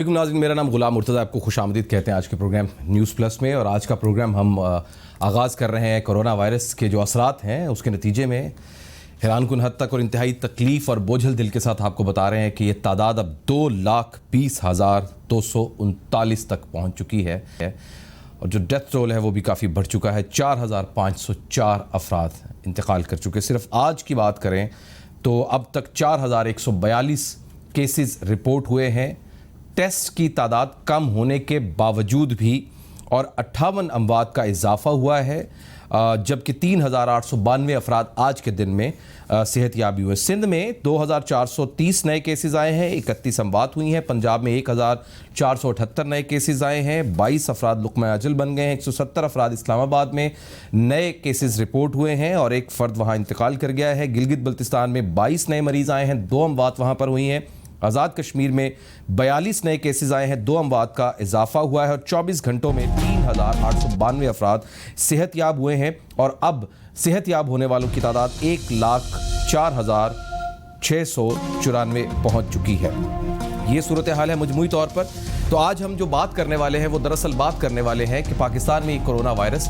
नाज़रीन, मेरा नाम गुलाम मुर्तज़ा, आपको खुशामदीद कहते हैं आज के प्रोग्राम न्यूज़ प्लस में। और आज का प्रोग्राम हम आगाज़ कर रहे हैं कोरोना वायरस के जो असरात हैं उसके नतीजे में हैरानकुन हद तक और इंतहाई तकलीफ़ और बोझल दिल के साथ आपको बता रहे हैं कि ये तादाद अब 2,20,239 तक पहुँच चुकी है और जो डेथ रोल है वो भी काफ़ी बढ़ चुका है। 4,504 अफराद इंतकाल कर चुके। सिर्फ आज की बात करें तो अब तक 4,142 केसेस रिपोर्ट हुए हैं। टेस्ट की तादाद कम होने के बावजूद भी और 58 अमवात का इजाफा हुआ है, जबकि 3,892 अफराद आज के दिन में सेहतयाबी हुए। सिंध में 2,430 नए केसेस आए हैं, 31 अमवात हुई हैं। पंजाब में 1,478 नए केसेस आए हैं, 22 अफराद लुक़मा अजल बन गए हैं। 170 अफराद इस्लामाबाद में नए केसेस रिपोर्ट हुए हैं और एक फ़र्द वहाँ इंतकाल कर गया है। गिलगित बल्तिस्तान में 22 नए मरीज़ आए हैं, 2 अमवात वहाँ पर हुई हैं। आज़ाद कश्मीर में 42 नए केसेस आए हैं, 2 अमवात का इजाफा हुआ है और 24 घंटों में 3,892 अफराद सेहतयाब हुए हैं और अब सेहतयाब होने वालों की तादाद 1,04,694 पहुंच चुकी है। ये सूरत हाल है मजमूई तौर पर। तो आज हम जो बात करने वाले हैं वो दरअसल बात करने वाले हैं कि पाकिस्तान में कोरोना वायरस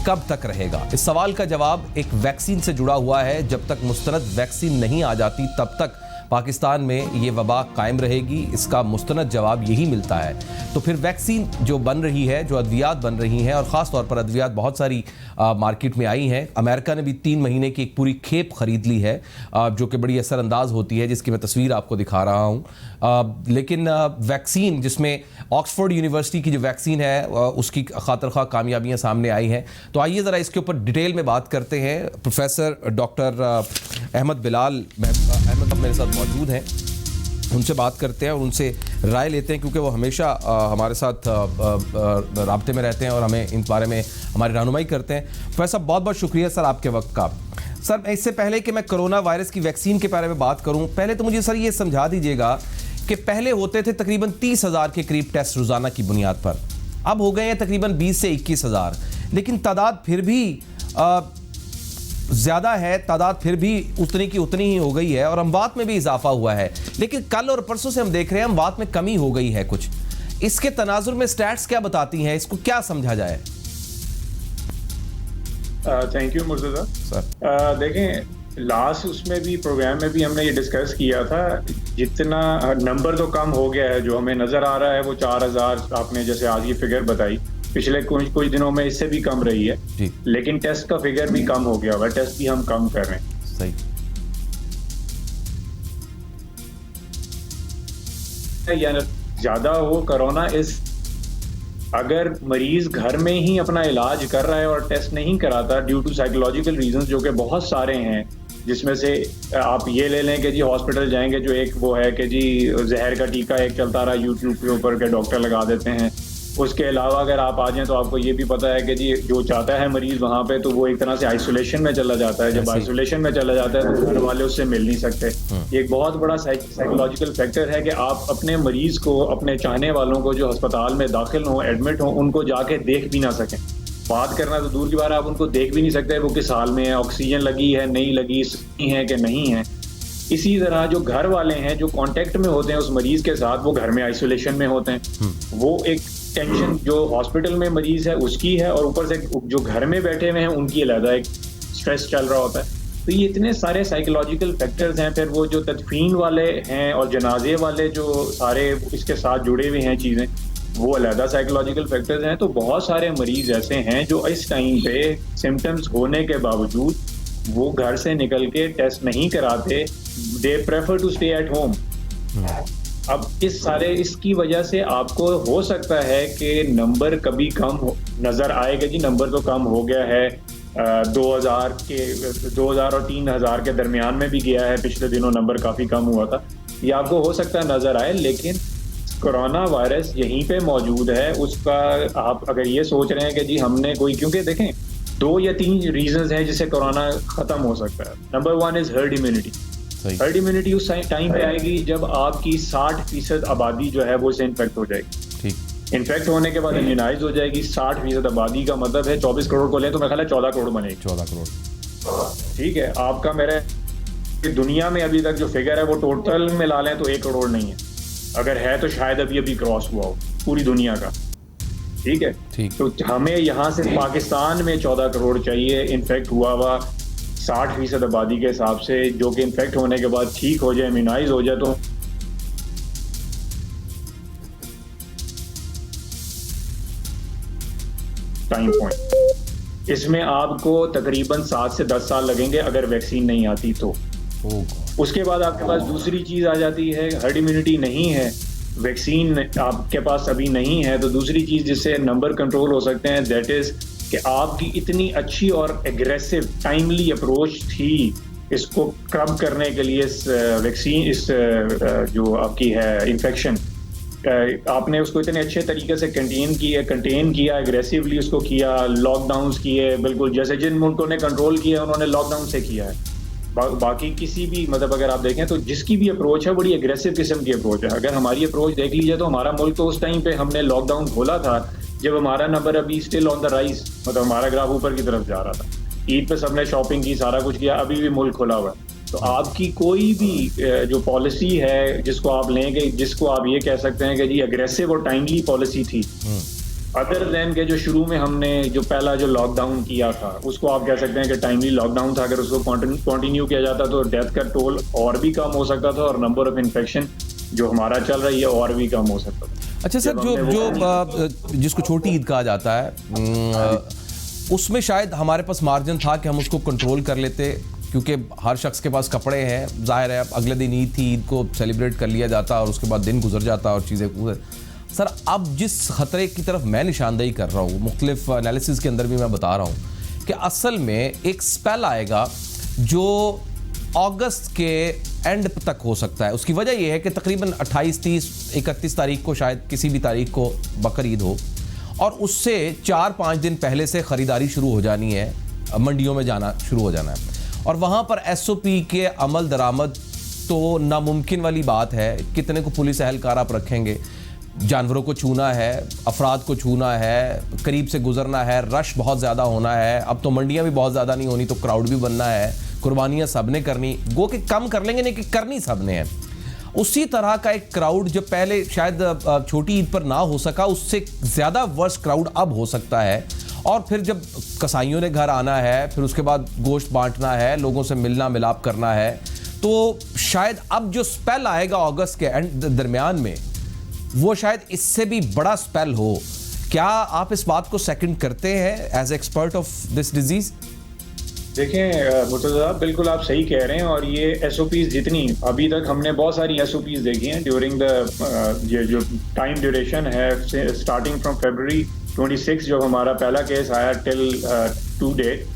कब तक रहेगा। इस सवाल का जवाब एक वैक्सीन से जुड़ा हुआ है। जब तक मुस्तनद वैक्सीन नहीं आ जाती तब तक पाकिस्तान में ये वबा कायम रहेगी, इसका मुस्तनद जवाब यही मिलता है। तो फिर वैक्सीन जो बन रही है, जो अद्वियात बन रही हैं और ख़ास तौर पर अद्वियात बहुत सारी मार्केट में आई हैं। अमेरिका ने भी 3 महीने की एक पूरी खेप ख़रीद ली है, जो कि बड़ी असरअंदाज होती है, जिसकी मैं तस्वीर आपको दिखा रहा हूँ। लेकिन वैक्सीन जिसमें ऑक्सफोर्ड यूनिवर्सिटी की जो वैक्सीन है उसकी खातिर खा कामयाबियाँ सामने आई हैं। तो आइए ज़रा इसके ऊपर डिटेल में बात करते हैं। प्रोफेसर डॉक्टर अहमद बिलाल अहमद मेरे साथ मौजूद हैं, उनसे बात करते हैं और उनसे राय लेते हैं, क्योंकि वो हमेशा हमारे साथ राब्ते में रहते हैं और हमें इन बारे में हमारी रहनुमाई करते हैं। प्रोफेसर बहुत बहुत शुक्रिया सर आपके वक्त का। सर, इससे पहले कि मैं कोरोना वायरस की वैक्सीन के बारे में बात करूं, पहले तो मुझे सर ये समझा दीजिएगा कि पहले होते थे तकरीबन 30,000 के करीब टेस्ट रोज़ाना की बुनियाद पर, अब हो गए हैं तकरीबन 20 से 21,000, लेकिन तादाद फिर भी ज़्यादा है, तादाद फिर भी उतनी की उतनी ही हो गई है और अमवात में भी इजाफा हुआ है। लेकिन कल और परसों से हम देख रहे हैं अमवात में कमी हो गई है कुछ। इसके तनाजुर में स्टैट्स क्या बताती हैं, इसको क्या समझा जाए? Thank you Murtaza sir. देखें, लास्ट उसमें भी प्रोग्राम में भी हमने ये डिस्कस किया था, जितना नंबर तो कम हो गया है, जो हमें नज़र आ रहा है वो 4,000 आपने जैसे आज की फिगर बताई, पिछले कुछ दिनों में इससे भी कम रही है जी। लेकिन टेस्ट का फिगर भी कम हो गया हुआ है, टेस्ट भी हम कम कर रहे हैं। सही या ज्यादा हो कोरोना अगर मरीज घर में ही अपना इलाज कर रहा है और टेस्ट नहीं कराता ड्यू टू साइकोलॉजिकल रीजंस, जो कि बहुत सारे हैं, जिसमें से आप ये ले लें कि जी हॉस्पिटल जाएंगे, जो एक वो है कि जी जहर का टीका एक चलता रहा यूट्यूब के ऊपर के डॉक्टर लगा देते हैं। उसके अलावा अगर आप आ जाएं तो आपको ये भी पता है कि जी जो चाहता है मरीज वहाँ पे, तो वो एक तरह से आइसोलेशन में चला जाता है। जब आइसोलेशन में चला जाता है तो घर वाले उससे मिल नहीं सकते। ये एक बहुत बड़ा साइकोलॉजिकल फैक्टर है कि आप अपने मरीज को, अपने चाहने वालों को जो अस्पताल में दाखिल हो, एडमिट हो, उनको जाके देख भी ना सकें। बात करना तो दूर की बात है, आप उनको देख भी नहीं सकते वो किस हाल में है, ऑक्सीजन लगी है नहीं लगी, सही है कि नहीं है। इसी तरह जो घर वाले हैं, जो कांटेक्ट में होते हैं उस मरीज के साथ, वो घर में आइसोलेशन में होते हैं। वो एक टेंशन जो हॉस्पिटल में मरीज है उसकी है, और ऊपर से जो घर में बैठे हुए हैं उनकी अलग एक स्ट्रेस चल रहा होता है। तो ये इतने सारे साइकोलॉजिकल फैक्टर्स हैं। फिर वो जो तदफीन वाले हैं और जनाजे वाले जो सारे इसके साथ जुड़े हुए हैं चीज़ें, वो अलग साइकोलॉजिकल फैक्टर्स हैं। तो बहुत सारे मरीज ऐसे हैं जो इस टाइम पे सिम्टम्स होने के बावजूद वो घर से निकल के टेस्ट नहीं कराते, they prefer to stay at home. अब इसकी वजह से आपको हो सकता है कि नंबर कभी कम नजर आएगा। जी नंबर तो कम हो गया है, 2000 और 3,000 के दरमियान में भी गया है, पिछले दिनों नंबर काफी कम हुआ था। ये आपको हो सकता है नजर आए, लेकिन कोरोना वायरस यहीं पे मौजूद है। उसका आप अगर ये सोच रहे हैं कि जी हमने कोई, क्योंकि देखें 2 या 3 रीजंस हैं जिससे कोरोना खत्म हो सकता है। Number 1 is herd immunity. Herd immunity उस टाइम पे आएगी जब आपकी 60% आबादी जो है वो इससे इन्फेक्ट हो जाएगी। इन्फेक्ट होने के बाद इम्यूनाइज हो जाएगी। 60% आबादी का मतलब है 24 करोड़ को लें तो मेरा ख्याल है 14 करोड़ बनेगी। 14 करोड़, ठीक है। आपका मेरे दुनिया में अभी तक जो फिगर है वो टोटल मिला लें तो 1 करोड़ नहीं है। अगर है तो शायद अभी अभी क्रॉस हुआ हो पूरी दुनिया का। ठीक है, ठीक। तो हमें यहाँ से पाकिस्तान में 14 करोड़ चाहिए इन्फेक्ट हुआ हुआ 60% आबादी के हिसाब से, जो कि इन्फेक्ट होने के बाद ठीक हो जाए, इम्यूनाइज हो जाए। तो टाइम पॉइंट इसमें आपको तकरीबन 7 से 10 साल लगेंगे अगर वैक्सीन नहीं आती तो। उसके बाद आपके पास दूसरी चीज आ जाती है, हर्ड इम्यूनिटी नहीं है, वैक्सीन आपके पास अभी नहीं है, तो दूसरी चीज जिससे नंबर कंट्रोल हो सकते हैं दैट इज कि आपकी इतनी अच्छी और एग्रेसिव टाइमली अप्रोच थी इसको क्रब करने के लिए, इस वैक्सीन, इस जो आपकी है इन्फेक्शन, आपने उसको इतने अच्छे तरीके से कंटेन किया एग्रेसिवली उसको किया, लॉकडाउन किए, बिल्कुल जैसे जिन मुल्कों ने कंट्रोल किया उन्होंने लॉकडाउन से किया है। बाकी किसी भी मतलब अगर आप देखें तो जिसकी भी अप्रोच है बड़ी एग्रेसिव किस्म की अप्रोच है। अगर हमारी अप्रोच देख लीजिए तो हमारा मुल्क तो उस टाइम पे हमने लॉकडाउन खोला था जब हमारा नंबर अभी स्टिल ऑन द राइज, मतलब हमारा ग्राफ ऊपर की तरफ जा रहा था। ईद पे सबने शॉपिंग की, सारा कुछ किया, अभी भी मुल्क खुला हुआ है। तो आपकी कोई भी जो पॉलिसी है जिसको आप लेंगे, जिसको आप ये कह सकते हैं कि जी अग्रेसिव और टाइमली पॉलिसी थी, अदर देन के जो शुरू में हमने जो पहला जो लॉकडाउन किया था उसको आप कह सकते हैं कि टाइमली लॉकडाउन था। अगर उसको कंटिन्यू किया जाता तो डेथ का टोल और भी कम हो सकता था और नंबर ऑफ इन्फेक्शन जो हमारा चल रही है और भी कम हो सकता था। अच्छा सर, जो जिसको छोटी ईद कहा जाता है उसमें शायद हमारे पास मार्जिन था कि हम उसको कंट्रोल कर लेते, क्योंकि हर शख्स के पास कपड़े हैं, जाहिर है अगले दिन ईद थी, ईद को सेलिब्रेट कर लिया जाता और उसके बाद दिन गुजर जाता और चीज़ें। सर अब जिस खतरे की तरफ मैं निशानदेही कर रहा हूँ, मुख्तलिफ एनालिसिस के अंदर भी मैं बता रहा हूँ कि असल में एक स्पेल आएगा जो अगस्त के एंड तक हो सकता है। उसकी वजह यह है कि तकरीबन 28, 30, 31 तारीख को, शायद किसी भी तारीख को बकर ईद हो और उससे 4-5 दिन पहले से ख़रीदारी शुरू हो जानी है, मंडियों में जाना शुरू हो जाना है और वहाँ पर SOP के अमल दरामद तो नामुमकिन वाली बात है। कितने को पुलिस एहलकार आप रखेंगे, जानवरों को छूना है, अफराद को छूना है, करीब से गुजरना है, रश बहुत ज़्यादा होना है। अब तो मंडियाँ भी बहुत ज़्यादा नहीं होनी तो क्राउड भी बनना है, कुर्बानियाँ सब ने करनी, गो कि कम कर लेंगे नहीं कि करनी सब ने है। उसी तरह का एक क्राउड जो पहले शायद छोटी ईद पर ना हो सका, उससे ज़्यादा वर्स्ट क्राउड अब हो सकता है। और फिर जब कसाईयों ने घर आना है, फिर उसके बाद गोश्त बांटना है, लोगों से मिलना मिलाप करना है, तो शायद अब जो स्पेल आएगा अगस्त के एंड दरमियान में वो शायद इससे भी बड़ा स्पेल हो। क्या आप इस बात को सेकंड करते हैं as expert of this disease? देखें मुर्तज़ा, बिल्कुल आप सही कह रहे हैं और ये SOPs जितनी अभी तक हमने बहुत सारी SOPs देखी हैं ड्यूरिंग द ये जो टाइम ड्यूरेशन है स्टार्टिंग फ्रॉम February 26 जब हमारा पहला केस आया टिल टू डेट,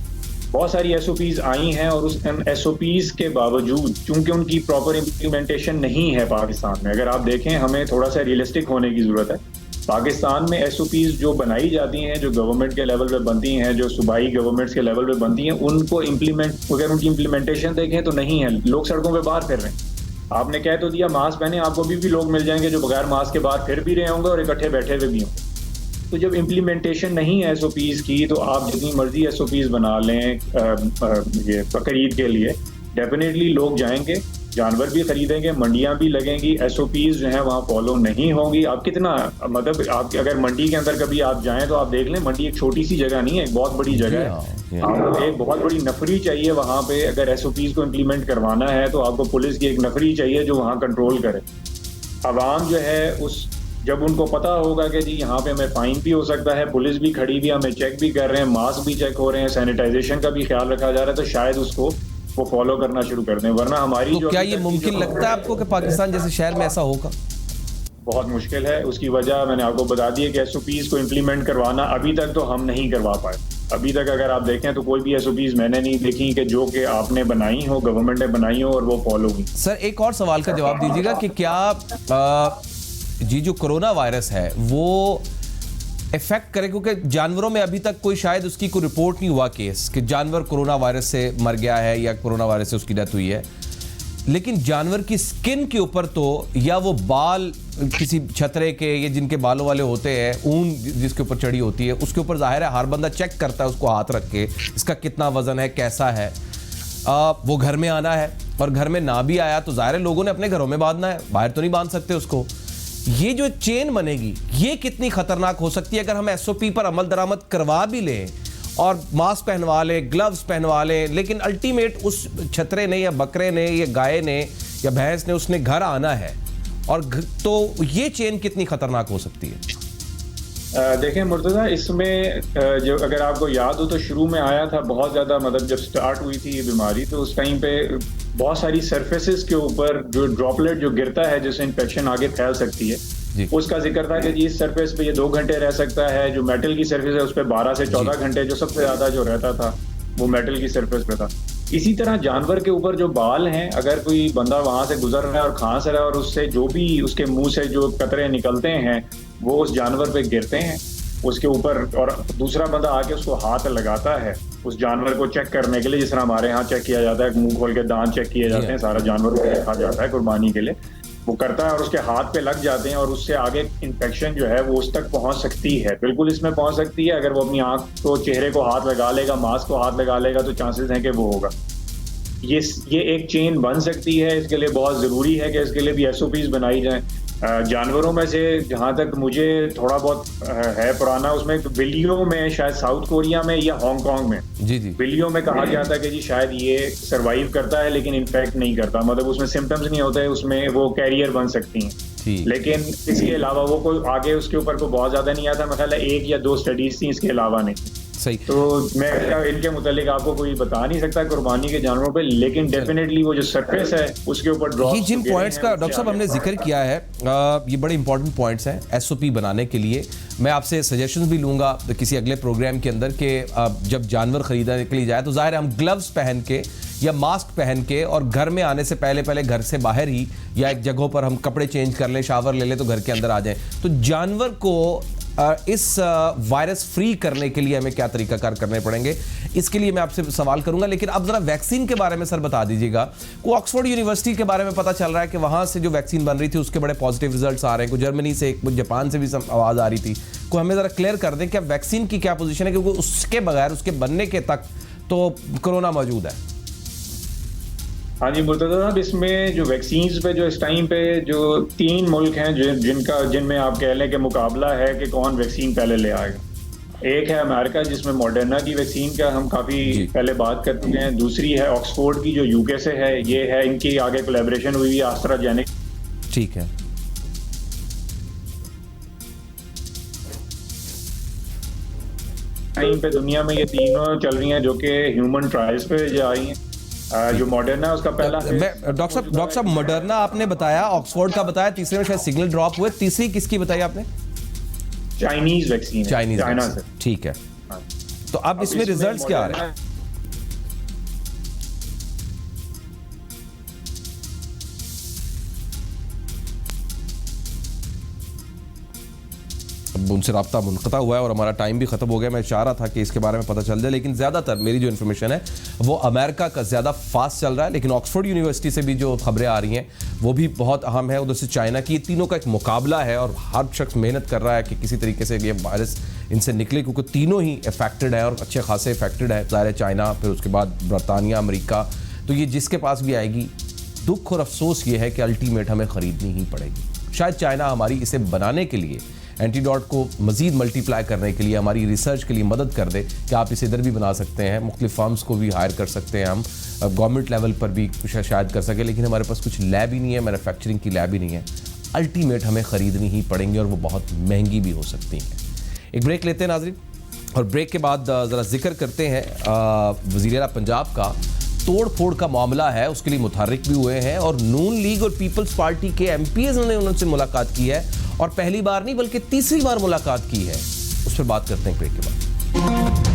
बहुत सारी SOPs आई हैं और उस SOPs के बावजूद चूंकि उनकी प्रॉपर इम्प्लीमेंटेशन नहीं है पाकिस्तान में। अगर आप देखें, हमें थोड़ा सा रियलिस्टिक होने की ज़रूरत है। पाकिस्तान में SOPs जो बनाई जाती हैं, जो गवर्नमेंट के लेवल पे बनती हैं, जो सूबाई गवर्नमेंट्स के लेवल पे बनती हैं, उनको अगर उनकी इम्प्लीमेंटेशन देखें तो नहीं है। लोग सड़कों पे बाहर फिर रहे हैं। आपने कह तो दिया मास्क पहने, आपको अभी भी लोग मिल जाएंगे जो बगैर मास्क के बाहर फिर भी रहे होंगे और इकट्ठे बैठे हुए भी होंगे। तो जब इम्प्लीमेंटेशन नहीं है SOPs की, तो आप जितनी मर्जी SOPs बना लें ये बकर ईद के लिए, डेफिनेटली लोग जाएंगे, जानवर भी खरीदेंगे, मंडियां भी लगेंगी, SOPs जो है वहाँ फॉलो नहीं होंगी। आप कितना मतलब आप अगर मंडी के अंदर कभी आप जाएं तो आप देख लें, मंडी एक छोटी सी जगह नहीं है, एक बहुत बड़ी जगह है। आपको एक बहुत बड़ी नफरी चाहिए वहाँ पे। अगर SOPs को इम्प्लीमेंट करवाना है तो आपको पुलिस की एक नफरी चाहिए जो वहाँ कंट्रोल करे। आवाम जो है उस जब उनको पता होगा कि जी यहाँ पे हमें फाइन भी हो सकता है, पुलिस भी खड़ी भी, हमें चेक भी कर रहे हैं, मास्क भी चेक हो रहे हैं, सैनिटाइजेशन का भी ख्याल रखा जा रहा है, तो शायद उसको वो फॉलो करना शुरू कर दें। वरना हमारी तो क्या ये मुमकिन लगता है आपको कि पाकिस्तान जैसे शहर में ऐसा होगा? बहुत मुश्किल है। उसकी वजह मैंने आपको बता दी है कि SOPs को इम्प्लीमेंट करवाना अभी तक तो हम नहीं करवा पाए। अभी तक अगर आप देखें तो कोई भी SOPs मैंने नहीं देखी कि जो कि आपने बनाई हो, गवर्नमेंट ने बनाई हो और वो फॉलो हुई। सर एक और सवाल का जवाब दीजिएगा कि क्या जी जो कोरोना वायरस है वो इफेक्ट करे, क्योंकि जानवरों में अभी तक कोई शायद उसकी कोई रिपोर्ट नहीं हुआ केस कि जानवर कोरोना वायरस से मर गया है या कोरोना वायरस से उसकी डेथ हुई है, लेकिन जानवर की स्किन के ऊपर तो, या वो बाल किसी छतरे के, ये जिनके बालों वाले होते हैं, ऊन जिसके ऊपर चढ़ी होती है, उसके ऊपर जाहिर है हर बंदा चेक करता है उसको हाथ रख के, इसका कितना वजन है, कैसा है। वो घर में आना है और घर में ना भी आया तो जाहिर है लोगों ने अपने घरों में बांधना है, बाहर तो नहीं बांध सकते उसको। ये जो चेन बनेगी ये कितनी खतरनाक हो सकती है अगर हम एसओपी पर अमल दरामद करवा भी लें और मास्क पहनवा लें, ग्लव्स पहनवा लें, लेकिन अल्टीमेट उस छतरे ने या बकरे ने या गाय ने या भैंस ने उसने घर आना है, और तो ये चेन कितनी खतरनाक हो सकती है? देखें मुर्तज़ा, इसमें जो अगर आपको याद हो तो शुरू में आया था बहुत ज़्यादा, मतलब जब स्टार्ट हुई थी ये बीमारी तो उस टाइम पे बहुत सारी सरफेसेस के ऊपर जो ड्रॉपलेट जो गिरता है जिससे इन्फेक्शन आगे फैल सकती है, उसका जिक्र था कि जी इस सरफेस पे ये 2 घंटे रह सकता है। जो मेटल की सरफेस है उस पर 12 से 14 घंटे जो सबसे ज़्यादा जो रहता था वो मेटल की सरफेस पे था। इसी तरह जानवर के ऊपर जो बाल हैं, अगर कोई बंदा वहां से गुजर रहा है और खांस रहा है और उससे जो भी उसके मुंह से जो कतरे निकलते हैं वो उस जानवर पे गिरते हैं उसके ऊपर, और दूसरा बंदा आके उसको हाथ लगाता है उस जानवर को चेक करने के लिए, जिस तरह हमारे यहाँ चेक किया जाता है, मुंह खोल के दांत चेक किए जाते हैं, सारा जानवर को देखा जाता है कुर्बानी के लिए, वो करता है और उसके हाथ पे लग जाते हैं और उससे आगे इन्फेक्शन जो है वो उस तक पहुंच सकती है, बिल्कुल इसमें पहुंच सकती है। अगर वो अपनी आंख को, चेहरे को हाथ लगा लेगा, मास्क को हाथ लगा लेगा तो चांसेस हैं कि वो होगा। ये एक चेन बन सकती है। इसके लिए बहुत ज़रूरी है कि इसके लिए भी एसओपीज बनाई जाएं। जानवरों में से जहाँ तक मुझे थोड़ा बहुत है पुराना, उसमें बिल्लियों में शायद साउथ कोरिया में या हांगकांग में जी बिल्लियों में कहा गया था कि जी शायद ये सरवाइव करता है लेकिन इन्फेक्ट नहीं करता, मतलब उसमें सिम्टम्स नहीं होते, उसमें वो कैरियर बन सकती हैं। लेकिन इसके अलावा वो कोई आगे उसके ऊपर को बहुत ज्यादा नहीं आता, मतलब 1 या 2 स्टडीज थी, इसके अलावा नहीं। सही। तो मैं इनके मुतालिक आपको कोई बता नहीं सकता कुर्बानी के जानवरों पे, लेकिन डेफिनेटली वो जो सरफेस है उसके ऊपर ड्रॉप, ये जिन पॉइंट्स का डॉक्टर साहब हमने जिक्र किया है ये बड़े इंपॉर्टेंट पॉइंट्स हैं एसओपी बनाने के लिए। मैं आपसे सजेशंस भी लूंगा किसी अगले प्रोग्राम के अंदर कि जब जानवर खरीदने के लिए जाए तो जाहिर है हम ग्लव्स पहन के या मास्क पहन के और घर में आने से पहले घर से बाहर ही या एक जगहों पर हम कपड़े चेंज कर लें, शावर ले लें तो घर के अंदर आ जाएं। तो जानवर को इस वायरस फ्री करने के लिए हमें क्या तरीकाकार करने पड़ेंगे, इसके लिए मैं आपसे सवाल करूंगा। लेकिन अब जरा वैक्सीन के बारे में सर बता दीजिएगा। को ऑक्सफोर्ड यूनिवर्सिटी के बारे में पता चल रहा है कि वहां से जो वैक्सीन बन रही थी उसके बड़े पॉजिटिव रिजल्ट्स आ रहे हैं। कुछ जर्मनी से, कुछ जापान से भी आवाज आ रही थी। को हमें जरा क्लियर कर दें कि वैक्सीन की क्या पोजीशन है, क्योंकि उसके बगैर, उसके बनने के तक तो कोरोना मौजूद है। हाँ जी मुर्तज़ा साहब, इसमें जो वैक्सीन्स पे जो इस टाइम पे जो 3 मुल्क हैं जिनमें आप कह लें कि मुकाबला है कि कौन वैक्सीन पहले ले आएगा। एक है अमेरिका जिसमें मॉडर्ना की वैक्सीन का हम काफ़ी पहले बात कर चुके हैं। दूसरी है ऑक्सफोर्ड की जो यूके से है, ये है इनकी आगे कोलैबोरेशन हुई है एस्ट्राजेनेका। ठीक है। टाइम पे दुनिया में ये तीनों चल रही हैं जो कि ह्यूमन ट्रायल्स पे जा रही हैं। जो मॉडर्ना उसका पहला डॉक्टर साहब मॉडर्ना आपने बताया, ऑक्सफोर्ड का बताया, तीसरे में शायद सिग्नल ड्रॉप हुए, तीसरी किसकी बताई आपने? चाइनीज वैक्सीन, चाइना से। ठीक है। तो अब इसमें रिजल्ट्स क्या आ रहे हैं? उनसे राब्ता मुनक़ता हुआ है और हमारा टाइम भी ख़त्म हो गया। मैं चाह रहा था कि इसके बारे में पता चल जाए, लेकिन ज़्यादातर मेरी जो इन्फॉर्मेशन है वो अमेरिका का ज़्यादा फास्ट चल रहा है, लेकिन ऑक्सफोर्ड यूनिवर्सिटी से भी जो खबरें आ रही हैं वो भी बहुत अहम है। उधर से चाइना की, तीनों का एक मुकाबला है और हर शख्स मेहनत कर रहा है कि किसी तरीके से ये वायरस इनसे निकले, क्योंकि तीनों ही इफेक्टेड है और अच्छे खासे इफेक्टेड है। ज़ाहिर है चाइना, फिर उसके बाद बरतानिया, अमेरिका, तो ये जिसके पास भी आएगी। दुख और अफसोस ये है कि अल्टीमेट हमें ख़रीदनी ही पड़ेगी। शायद चाइना हमारी इसे बनाने के लिए, एंटीडोट को मज़ीद मल्टीप्लाई करने के लिए, हमारी रिसर्च के लिए मदद कर दे कि आप इसे इधर भी बना सकते हैं, मुख्तलिफ फर्म्स को भी हायर कर सकते हैं, हम गवर्नमेंट लेवल पर भी कुछ शायद कर सके, लेकिन हमारे पास कुछ लैब ही नहीं है, मैन्युफैक्चरिंग की लैब ही नहीं है। अल्टीमेट हमें ख़रीदनी ही पड़ेंगी और वो बहुत महंगी भी हो सकती हैं। एक ब्रेक लेते हैं नाज़रीन, और ब्रेक के बाद ज़रा जिक्र करते हैं वज़ीर-ए-आला पंजाब का तोड़ फोड़ का मामला है, उसके लिए मुतहर्रिक भी हुए हैं और नून लीग और पीपल्स पार्टी के MPs ने उनसे मुलाकात की है, और पहली बार नहीं बल्कि तीसरी बार मुलाकात की है। उस पर बात करते हैं ब्रेक के बाद।